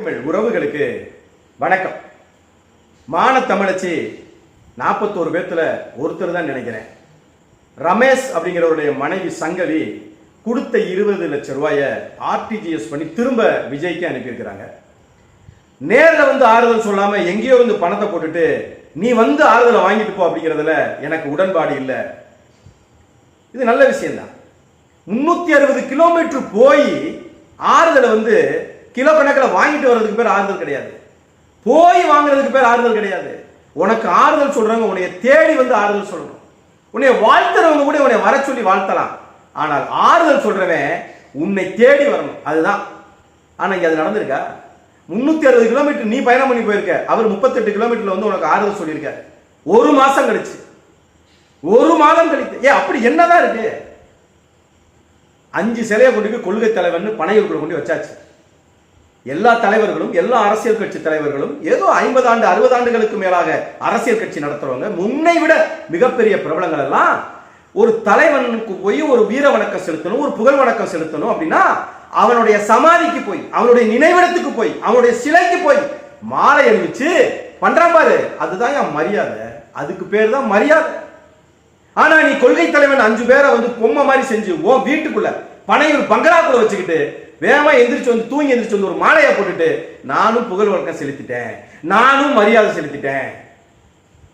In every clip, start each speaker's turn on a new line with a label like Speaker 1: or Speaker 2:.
Speaker 1: உறவுகளுக்கு வணக்கம். மான தமிழச்சி 41 பேர்த்துல ஒருத்தர் தான் நினைக்கிறேன். ரமேஷ் அப்படிங்கிறவருடைய மனைவி சங்கவி கொடுத்த 20 லட்சம் ரூபாயை ஆர்டிஜிஎஸ் பண்ணி திரும்ப விஜய்க்கு அனுப்பியிருக்கிறாங்க. நேரில் வந்து ஆறுதல் சொல்லாம எங்கேயோ வந்து பணத்தை போட்டுட்டு நீ வந்து ஆறுதலை வாங்கிட்டு போ அப்படிங்கிறதுல எனக்கு உடன்பாடு இல்லை. இது நல்ல விஷயம்தான். 360 கிலோமீட்டர் போய் ஆறுதலை வந்து கிலோ கணக்கில் வாங்கிட்டு வர்றதுக்கு பேர் ஆறுதல் கிடையாது. போய் வாங்குறதுக்கு பேர் ஆறுதல் கிடையாது. உனக்கு ஆறுதல் சொல்றவங்க உன்னைய தேடி வந்து ஆறுதல் சொல்லணும். உன்னை வாழ்த்துறவங்க கூட உன்னை வர சொல்லி வாழ்த்தலாம். ஆனால் ஆறுதல் சொல்றவன் உன்னை தேடி வரணும். அதுதான். ஆனா இங்க அது நடந்திருக்கா? 360 கிலோமீட்டர் நீ பயணம் பண்ணி போயிருக்க, அவர் 38 கிலோமீட்டர்ல வந்து உனக்கு ஆறுதல் சொல்லியிருக்க. ஒரு மாசம் கழிச்சு, ஒரு மாதம் கழித்து, அப்படி என்னதான் இருக்கு? 5 சிலையை கொண்டு கொள்கை தலைவர்னு பனையூருக்குள்ள கொண்டு வச்சாச்சு. எல்லா தலைவர்களும், எல்லா அரசியல் கட்சி தலைவர்களும் ஏதோ 50 ஆண்டு 60 ஆண்டுகளுக்கு மேலாக அரசியல் கட்சி நடத்துறவங்க, முன்னை விட மிகப்பெரிய பிரபலங்கள் எல்லாம் ஒரு தலைவனுக்கு போய் ஒரு வீர வணக்கம் செலுத்தணும், ஒரு புகழ் வணக்கம் செலுத்தணும் அப்படின்னா அவனுடைய சமாதிக்கு போய், அவனுடைய நினைவிடத்துக்கு போய், அவனுடைய சிலைக்கு போய் மாலை அணிவிச்சு பண்றான் பாரு, அதுதான் என் மரியாதை. அதுக்கு பேர் தான் மரியாதை. ஆனா நீ கொள்கை தலைவன் 5 பேரை வந்து பொம்மை மாதிரி செஞ்சு உன் வீட்டுக்குள்ள பனையூர் பங்களாக்குள்ள வச்சுக்கிட்டு வேகமா எந்திரிச்சு வந்து தூங்கி எந்திரிச்சு வந்து ஒரு மாலையை போட்டுட்டு நானும் புகழ் வழக்கம் செலுத்திட்டேன், நானும் மரியாதை செலுத்திட்டேன்.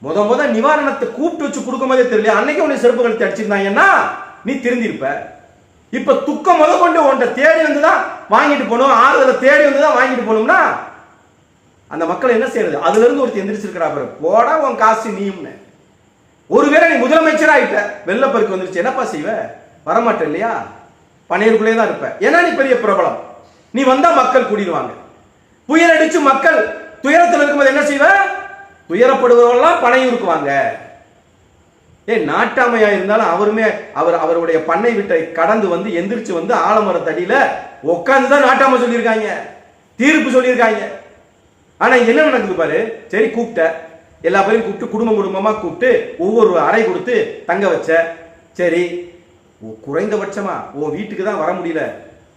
Speaker 1: முத நிவாரணத்தை கூப்பிட்டு வச்சு கொடுக்கும் போதே தெரியல. அன்னைக்கு உன்னை செருப்பு கழுத்து அடிச்சிருந்தாங்கன்னா நீ திருந்திருப்ப. இப்ப துக்கம் முத கொண்டு உன்னை தேடி வந்துதான் வாங்கிட்டு போகணும், ஆறுதலை தேடி வந்துதான் வாங்கிட்டு போகணும்னா அந்த மக்கள் என்ன செய்யறது? அதுல இருந்து ஒருத்தர் எந்திரிச்சிருக்கிறா பாரு, போடா உன் காசு நீயும். ஒருவேளை நீ முதலமைச்சரா ஆயிட்ட, வெள்ளப்பருக்கு வந்துருச்சு, என்னப்பா செய்வ? வரமாட்டேன் இல்லையா? பனையூருக்குள்ளே தான் இருப்ப. ஏன்னா நீ பெரிய பிரபலம். நீ வந்தா மக்கள் கூடிடுவாங்க. புயல் அடிச்சு மக்கள் துயரத்தில் இருக்கும்போது என்ன செய்வ? துயரப்படுபவர்கள்லாம் பனையூருக்கு வாங்க. நாட்டாமையா இருந்தாலும் அவருமே அவருடைய பண்ணை வீட்டை கடந்து வந்து எந்திரிச்சு வந்து ஆலமரத்தடியில உட்கார்ந்து தான் நாட்டாம சொல்லியிருக்காங்க, தீர்ப்பு சொல்லியிருக்காங்க. ஆனா என்ன நடக்குது பாரு. சரி, கூப்பிட்ட எல்லா பேரையும் கூப்பிட்டு குடும்பமா கூப்பிட்டு ஒவ்வொரு அறை கொடுத்து தங்க வச்ச. சரி, குறைந்தபட்சமா உன் வீட்டுக்கு தான் வர முடியல,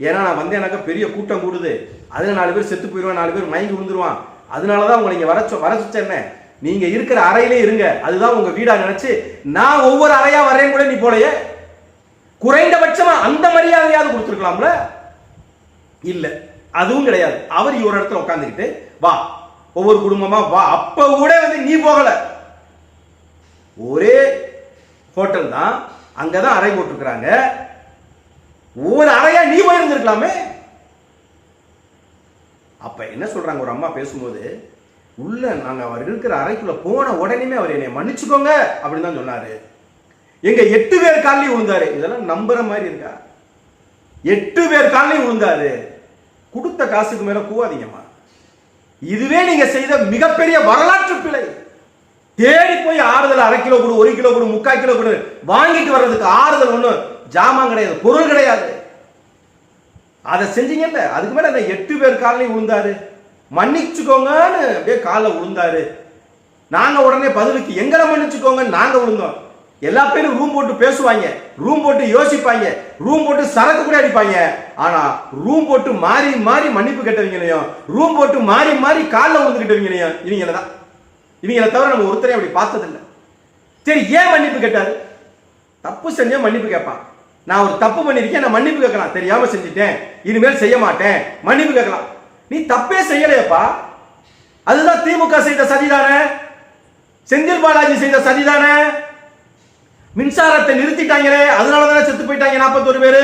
Speaker 1: ஏன்னா நான் வந்தேனாக்கா பெரிய கூட்டம் கூடுது, அதுல 4 பேர் செத்து போயிடுவான், 4 பேர் மயங்கி விழுந்துருவான், அதனாலதான் உங்களை இங்க வர வச்சேன். நீங்க இருக்கிற அறையிலே இருங்க, அதுதான் உங்க வீடா நினைச்சு நான் ஒவ்வொரு அறையா வரேன் கூட நீ போலையே. குறைந்தபட்சமா அந்த மரியாதையாவது கொடுத்துருக்கலாம்ல. இல்ல, அதுவும் கிடையாது. அவர் ஒரு இடத்துல உட்காந்துக்கிட்டு வா ஒவ்வொரு குடும்பமா வா, அப்ப கூட வந்து நீ போகல. ஒரே ஹோட்டல் தான், அங்கதான் அறை போட்டிருக்கிறாங்க. ஒவ்வொரு அறையா நீ போயிருந்திருக்கலாமே. அப்ப என்ன சொல்றாங்க, ஒரு அம்மா பேசும்போது, உள்ள நாங்க அவர் இருக்கிற அறைக்குள்ள போன உடனே அவர் என்னை மன்னிச்சுக்கோங்க அப்படின்னு தான் சொன்னாரு. எங்க 8 பேர் காலையும் விழுந்தாரு. இதெல்லாம் நம்புற மாதிரி இருக்கா? 8 பேர் காலையும் விழுந்தாரு. கொடுத்த காசுக்கு மேல கூவாதீங்கம்மா. இதுவே நீங்க செய்த மிகப்பெரிய வரலாற்று பிழை. தேடி போய் ஆறுதல் 1/2 கிலோ கொடு, 1 கிலோ கொடு, 3/4 கிலோ கொடு வாங்கிட்டு வர்றதுக்கு ஆறுதல் ஒண்ணு ஜாமான் கிடையாது, பொருள் கிடையாது. அதை செஞ்சீங்கல்ல, அதுக்கு மேல அந்த 8 பேர் காலையும் விழுந்தாரு. மன்னிச்சுக்கோங்கன்னு அப்படியே காலில் விழுந்தாரு. நாங்க உடனே பதிலுக்கு எங்களை மன்னிச்சுக்கோங்க நாங்க விழுந்தோம். எல்லா பேரும் ரூம் போட்டு பேசுவாங்க, ரூம் போட்டு யோசிப்பாங்க, ரூம் போட்டு சரக்கு கூட அடிப்பாங்க. ஆனா ரூம் போட்டு மாறி மாறி மன்னிப்பு கேட்டவங்களையும், ரூம் போட்டு மாறி மாறி காலில் விழுந்துகிட்டவங்களையும் இவங்கள தான். இவங்களை தவிர நம்ம ஒருத்தரையும் அப்படி பார்த்ததில்லை. சரி, ஏன் மன்னிப்பு கேட்டாரு? தப்பு செஞ்சா மன்னிப்பு கேட்பான். நான் ஒரு தப்பு பண்ணிருக்கேன், நான் மன்னிப்பு கேட்கலாம். தெரியாம செஞ்சுட்டேன், இனிமேல் செய்ய மாட்டேன், மன்னிப்பு கேட்கலாம். நீ தப்பே செய்யலையப்பா. அதுதான் திமுக செய்த சதிதானே, செந்தில் பாலாஜி செய்த சதிதானே. மின்சாரத்தை நிறுத்திட்டாங்களே, அதனாலதானே செத்து போயிட்டாங்க 41 பேரு.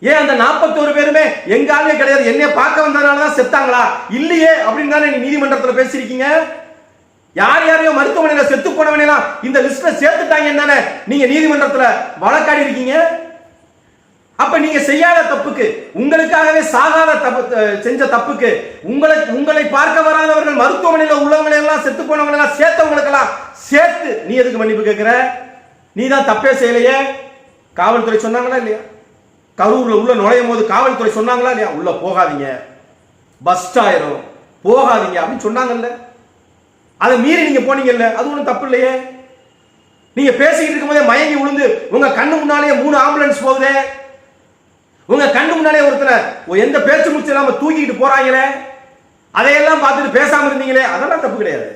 Speaker 1: ஏன் அந்த 41 பேருமே எங்க ஆளே கிடையாது, என்னைய பார்க்க வந்ததுனாலதான் செத்தாங்களா? இல்லையே அப்படின்னு தானே நீ நீதிமன்றத்தில் பேசிருக்கீங்க. யார் யாரையோ மருத்துவமனையில செத்து போனவனெல்லாம் இந்த லிஸ்ட்ல சேர்த்துட்டாங்கன்னு தானே நீங்க நீதிமன்றத்துல வழக்காடி இருக்கீங்க. அப்ப நீங்க செய்யாத தப்புக்கு, உங்களுக்காகவே சாகாத செஞ்ச தப்புக்கு, உங்களை பார்க்க வராதவர்கள் மருத்துவமனையில் உள்ளவங்களை எல்லாம் செத்து போனவங்க எல்லாம் சேர்த்தவங்களுக்கெல்லாம் சேர்த்து நீ எதுக்கு மன்னிப்பு கேட்கிற? நீ தான் தப்பே செய்யலையே. காவல்துறை சொன்னாங்களா இல்லையா? கரூர்ல உள்ள நுழையும் போது காவல்துறை சொன்னாங்களா இல்லையா? உள்ள போகாதீங்க, பஸ்ட் ஆயிரும், போகாதீங்க அப்படின்னு சொன்னாங்கல்ல. அதை மீறி நீங்க போனீங்கல்ல, அது ஒன்றும் தப்பு இல்லையே. நீங்க பேசிக்கிட்டு இருக்கும் போதே மயங்கி விழுந்து உங்க கண்ணு முன்னாலேயே 3 ஆம்புலன்ஸ் போகுதே, உங்க கண்ணு முன்னாலே ஒருத்தனை எந்த பேச்சு முடிச்சு இல்லாம தூக்கிட்டு போறாங்களே, அதையெல்லாம் பார்த்துட்டு பேசாம இருந்தீங்களே, அதெல்லாம் தப்பு கிடையாது.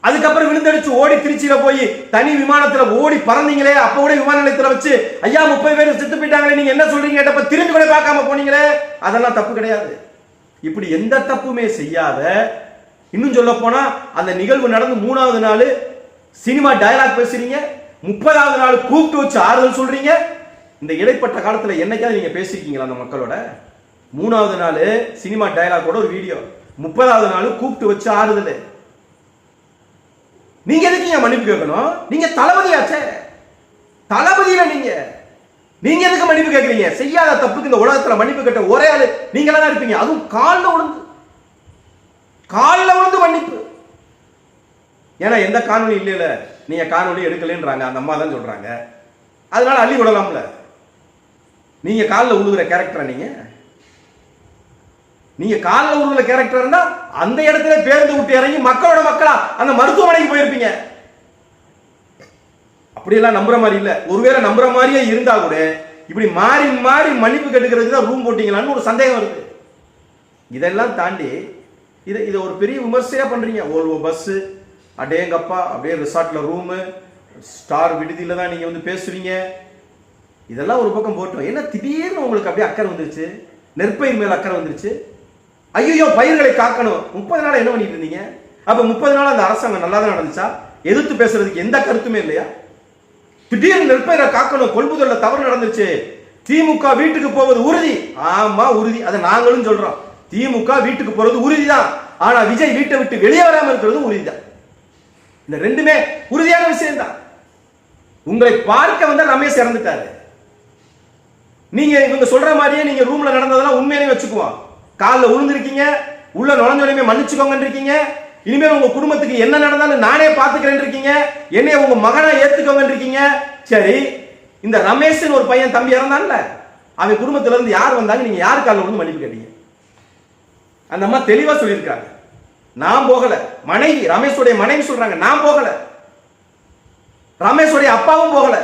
Speaker 1: அதுக்கப்புறம் விழுந்தடிச்சு ஓடி திருச்சியில போய் தனி விமானத்துல ஓடி பறந்தீங்களே, அப்ப கூட விமான நிலையத்துல வச்சு ஐயா 30 பேர் செத்து போயிட்டாங்களே, நீங்க என்ன சொல்றீங்க கேட்டப்ப திரும்பி கூட பார்க்காம போனீங்களே, அதெல்லாம் தப்பு கிடையாது. இப்படி எந்த தப்புமே செய்யாத, இன்னும் சொல்ல போனா அந்த நிகழ்வு நடந்து 3வது நாள் சினிமா டயலாக் பேசுறீங்க, 30வது நாள் கூப்பிட்டு வச்சு ஆறுதல் சொல்றீங்க. இந்த இடைப்பட்ட காலத்துல என்னைக்காவது நீங்க பேசிருக்கீங்களா அந்த மக்களோட? 3வது நாள் சினிமா டயலாக்கோட ஒரு வீடியோ, 30வது நாள் கூப்பிட்டு வச்சு ஆறுதல். நீங்க எதுக்கு மன்னிப்பு கேட்கணும்? நீங்க தளபதியாச்சே, தளபதியில நீங்க எதுக்கு மன்னிப்பு கேட்கறீங்க? செய்யாத தப்புக்கு இந்த உலகத்துல மன்னிப்பு கேட்ட ஒரே ஆளு நீங்களா தான் இருப்பீங்க. அதுவும் காலில் விழுந்து மன்னிப்பு. ஏன்னா எந்த காணொலி இல்லையில, நீங்க காணொலி எடுக்கலன்றாங்க, அந்த அம்மா தான் சொல்றாங்க. அதனால அள்ளி விடலாம்ல. நீங்க காலில் விழுகிற கேரக்டரா? நீங்க காலில் விழுகிற கேரக்டர்னா அந்த இடத்துல பேருந்து விட்டு இறங்கி மக்களோட மக்களா அந்த மருத்துவமனைக்கு போயிருப்பீங்க. அப்படியெல்லாம் நம்புற மாதிரி இல்ல. ஒருவேளை நம்புற மாதிரியே இருந்தா கூட இப்படி மாறி மாறி மன்னிப்பு கேட்டுக்கிறதுக்கு தான் ரூம் போட்டீங்களான்னு ஒரு சந்தேகம் வருது. இதெல்லாம் தாண்டி இதை ஒரு பெரிய விமர்சையா பண்றீங்க. ஓல்வோ பஸ், அடேங்கப்பா, அப்படியே ரிசார்ட்ல ரூமு, ஸ்டார் விடுதியில தான் நீங்க வந்து பேசுவீங்க. இதெல்லாம் ஒரு பக்கம் போட்டோம். என்ன திடீர்னு உங்களுக்கு அப்படியே அக்கறை வந்துருச்சு, நெற்பயிர் மேல அக்கறை வந்துருச்சு. ஐயோ பயிர்களை காக்கணும். 30 நாள் என்ன பண்ணிட்டு இருந்தீங்க? அப்ப 30 நாள் அந்த அரசாங்கம் நல்லா தான் நடந்துச்சா? எதிர்த்து பேசுறதுக்கு எந்த கருத்துமே இல்லையா? திடீர்னு நெற்பயிரை காக்கணும், கொள்முதல்ல தவறு நடந்துச்சு, திமுக வீட்டுக்கு போவது உறுதி. ஆமா உறுதி, அதை நாங்களும் சொல்றோம். திமுக வீட்டுக்கு போறது உறுதிதான். ஆனா விஜய் வீட்டை விட்டு வெளியே வராம இருக்கிறது உறுதிதான். இந்த ரெண்டுமே உறுதியான விஷயம் தான். உங்களை பார்க்க வந்த ரமேஷ் இறந்துட்டாரு. நீங்க இவங்க சொல்ற மாதிரியே நீங்க ரூம்ல நடந்ததெல்லாம் உண்மையிலே வச்சுக்குவோம். காலில் விழுந்திருக்கீங்க, உள்ள நுழைஞ்சோடனே மன்னிச்சுக்கோங்க இருக்கீங்க. இனிமேல் உங்க குடும்பத்துக்கு என்ன நடந்தாலும் நானே பாத்துக்கிறேன் இருக்கீங்க. என்னைய உங்க மகனா ஏத்துக்கோங்க இருக்கீங்க. சரி, இந்த ரமேஷ் ஒரு பையன் தம்பி இறந்தான்ல, அவன் குடும்பத்துல இருந்து யார் வந்தாங்க, நீங்க யார் காலில் விழுந்து மன்னிப்பு கேட்டீங்க? அந்த அம்மா தெளிவா சொல்லியிருக்காங்க, நான் போகல. மனைவி, ரமேஷோடைய மனைவி சொல்றாங்க, நான் போகல. ரமேஷோடைய அப்பாவும் போகல.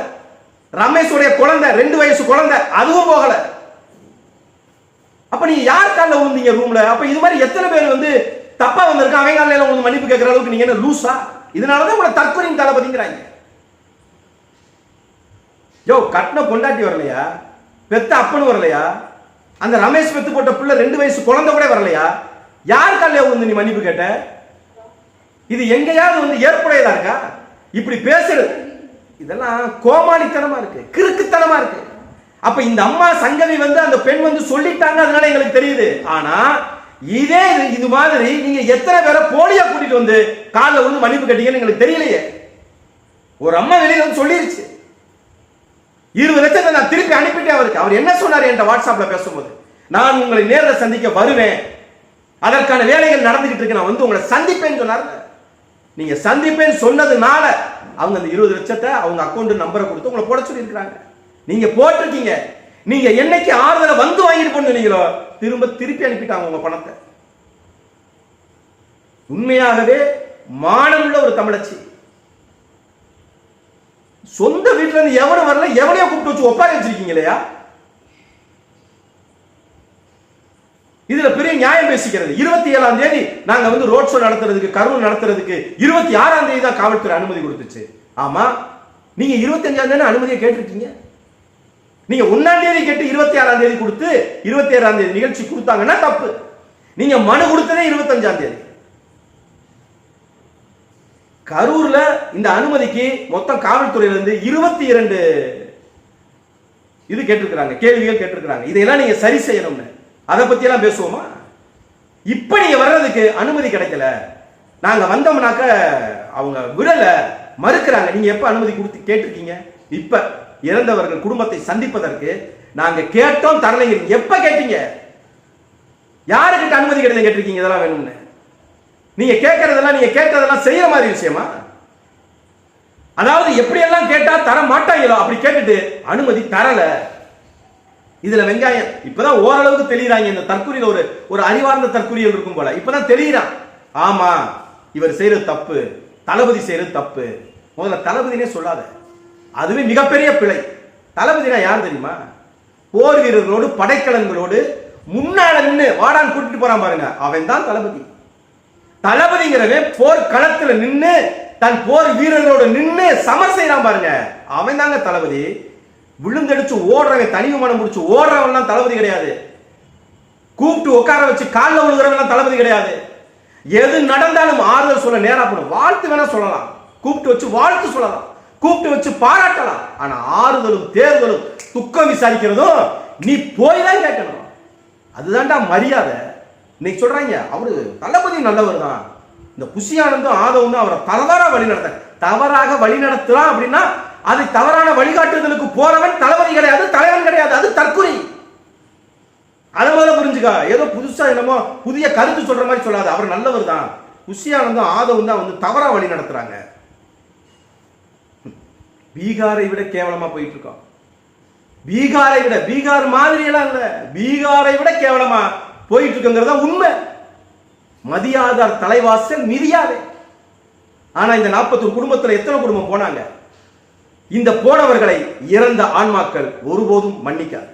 Speaker 1: ரமேஷோடைய குழந்தை, 2 வயசு குழந்தை, அதுவும் போகல. அப்ப நீங்க யார் காலில் விழுந்தீங்க ரூம்ல? அப்ப இது மாதிரி எத்தனை பேர் வந்து தப்பா வந்திருக்காங்க, அவங்க காலில் உங்களுக்கு மன்னிப்பு கேட்கிற அளவுக்கு நீங்க என்ன லூசா? இதனாலதான் உங்களை தற்கொலையும் தளபதிங்கிறாங்க. யோ, கட்டின பொண்டாட்டி வரலையா? பெத்த அப்பனு வரலையா? அந்த ரமேஷ் பெத்து போட்ட பிள்ளை 2 வயசு குழந்தை கூட வரலையா? யார் காலில் விழுந்து நீ மன்னிப்பு கேட்ட? இது எங்கேயாவது வந்து ஏற்புடையதா இருக்கா? இப்படி பேசுறது இதெல்லாம் கோமாளித்தனமா இருக்கு, கிறுக்குத்தனமா இருக்கு. அப்ப இந்த அம்மா சங்கவி வந்து அந்த பெண் வந்து சொல்லிட்டாங்க, அதனால எங்களுக்கு தெரியுது. ஆனா இதே இது மாதிரி நீங்க எத்தனை பேரை போலியா கூட்டிட்டு வந்து காலில் வந்து மன்னிப்பு கேட்டீங்கன்னு எங்களுக்கு தெரியலையே. ஒரு அம்மா வெளியில வந்து சொல்லிருச்சு, 20 லட்சத்தை நான் திருப்பி அனுப்பிட்டேன் அவருக்கு. அவர் என்ன சொன்னார் என்கிட்ட வாட்ஸ்அப்ல பேசும்போது, நான் உங்களை நேரில் சந்திக்க வருவேன், அதற்கான வேலைகள் நடந்துகிட்டு இருக்கு, நான் வந்து உங்களை சந்திப்பேன்னு சொன்னார். நீங்க சந்திப்பேன்னு சொன்னதுனால அவங்க அந்த 20 லட்சத்தை அவங்க அக்கௌண்ட் நம்பரை கொடுத்து உங்களை போட சொல்லி இருக்கிறாங்க. நீங்க போட்டிருக்கீங்க. நீங்க என்னைக்கு ஆறுதலை வந்து வாங்கிட்டு போனீங்களோ திருப்பி அனுப்பிட்டாங்க உங்க பணத்தை. உண்மையாகவே மானமுள்ள ஒரு தமிழச்சி. சொந்த வீட்டுல இருந்து எவனும் வரல, எவனையோ கூப்பிட்டு வச்சு ஒப்பாரி வச்சிருக்கீங்க இல்லையா? இதுல பெரிய நியாயம் பேசிக்கிறது. 27ஆம் தேதி நாங்க வந்து ரோட் ஷோ நடத்துறதுக்கு, கரூர் நடத்துறதுக்கு 26ஆம் தேதி தான் காவல்துறை அனுமதி கொடுத்துச்சு. ஆமா, நீங்க 25ஆம் தேதி அனுமதியை கேட்டிருக்கீங்க. நீங்க 1ஆம் தேதி கேட்டு 26ஆம் தேதி கொடுத்து 27ஆம் தேதி நிகழ்ச்சி கொடுத்தாங்கன்னா தப்பு. நீங்க மனு கொடுத்ததே 25ஆம் தேதி. கரூர்ல இந்த அனுமதிக்கு மொத்தம் காவல்துறையில இருந்து 22 இது கேட்டிருக்கிறாங்க, கேள்விகள் கேட்டிருக்கிறாங்க. இதையெல்லாம் நீங்க சரி செய்யணும்னு அதை பத்தி எல்லாம் பேசுவோமா? இப்ப நீங்க வர்றதுக்கு அனுமதி கிடைக்கல, நாங்க வந்தோம்னாக்க அவங்க விடல, மறுக்கிறாங்க. நீங்க எப்ப அனுமதி கொடுத்து கேட்டிருக்கீங்க? இப்ப இறந்தவர்கள் குடும்பத்தை சந்திப்பதற்கு நாங்க கேட்டோம், தரலைங்க. எப்ப கேட்டீங்க? யாருக்கிட்ட அனுமதி கிடையாது கேட்டிருக்கீங்க இதெல்லாம் வேணும்னு? நீங்க கேட்கறதெல்லாம், நீங்க கேட்டதெல்லாம் செய்யற மாதிரி விஷயமா? அதாவது எப்படியெல்லாம் கேட்டா தர மாட்டாங்களோ அப்படி கேட்டுட்டு அனுமதி தரல. இதுல வெங்காயம் இப்பதான் ஓரளவுக்கு தெளிறாங்க. இந்த தற்கொலையில ஒரு அறிவார்ந்த தற்கொலையில் இருக்கும் போல இப்பதான் தெளிறான். ஆமா, இவர் செய்யறது தப்பு, தளபதி செய்யறது தப்பு. முதல்ல தளபதினே சொல்லாத, அதுவே மிகப்பெரிய பிழை. தளபதினா யார் தெரியுமா? போர் வீரர்களோடு, படைக்கலங்களோடு முன்னால நின்று வாடான்னு கூட்டிட்டு போறான் பாருங்க, அவன் தான் தளபதி. தளபதிங்கிறவன் போர் களத்துல நின்று தன் போர் வீரர்களோட நின்று சமர் செய்யறான் பாருங்க, அவன் தாங்க தளபதி. விழுந்தடிச்சு ஓடுறவன், தனி விமானம் முடிச்சு ஓடுறவன் தளபதி கிடையாது. கூப்பிட்டு உட்கார வச்சு காலில் விழுகிறவன் தளபதி கிடையாது. எது நடந்தாலும் ஆறுதல் சொல்ல நேரா போடும். வாழ்த்து வேணா சொல்லலாம், கூப்பிட்டு வச்சு வாழ்த்து சொல்லலாம், கூப்பிட்டு வச்சு பாராட்டலாம். ஆனா ஆறுதலும் தேர்தலும் துக்கம் விசாரிக்கிறதும் நீ போய் தான் கேட்கணும். அதுதான்டா மரியாதை. இன்னைக்கு சொல்றாங்க அவரு தளபதி நல்லவர் தான், இந்த புஷி ஆனந்தும் ஆதவும் அவரை தவறாக வழிநடத்த தவறாக வழிநடத்துறான் அப்படின்னா அது தவறான வழிகாட்டுதலுக்கு போறவன் தளபதி கிடையாது, தலைவன் கிடையாது, அது தற்கொலை. அதை முதல்ல புரிஞ்சுக்கா. ஏதோ புதுசா என்னமோ புதிய கருத்து சொல்ற மாதிரி சொல்லாது. அவர் நல்லவர் தான், புஷி ஆனந்தும் ஆதவும் தான் வந்து தவறா வழி நடத்துறாங்க. பீகாரை விட கேவலமா போயிட்டு இருக்கோம். பீகாரை விட, பீகார் மாதிரி எல்லாம் இல்ல, பீகாரை விட கேவலமா போயிட்டு இருக்குங்கிறதா உண்மை. மதியாதார் தலைவாசல் மிதியாதே. ஆனா இந்த 41 குடும்பத்துல எத்தனை குடும்பம் போனாங்க? இந்த போனவர்களை இறந்த ஆன்மாக்கள் ஒருபோதும் மன்னிக்காது.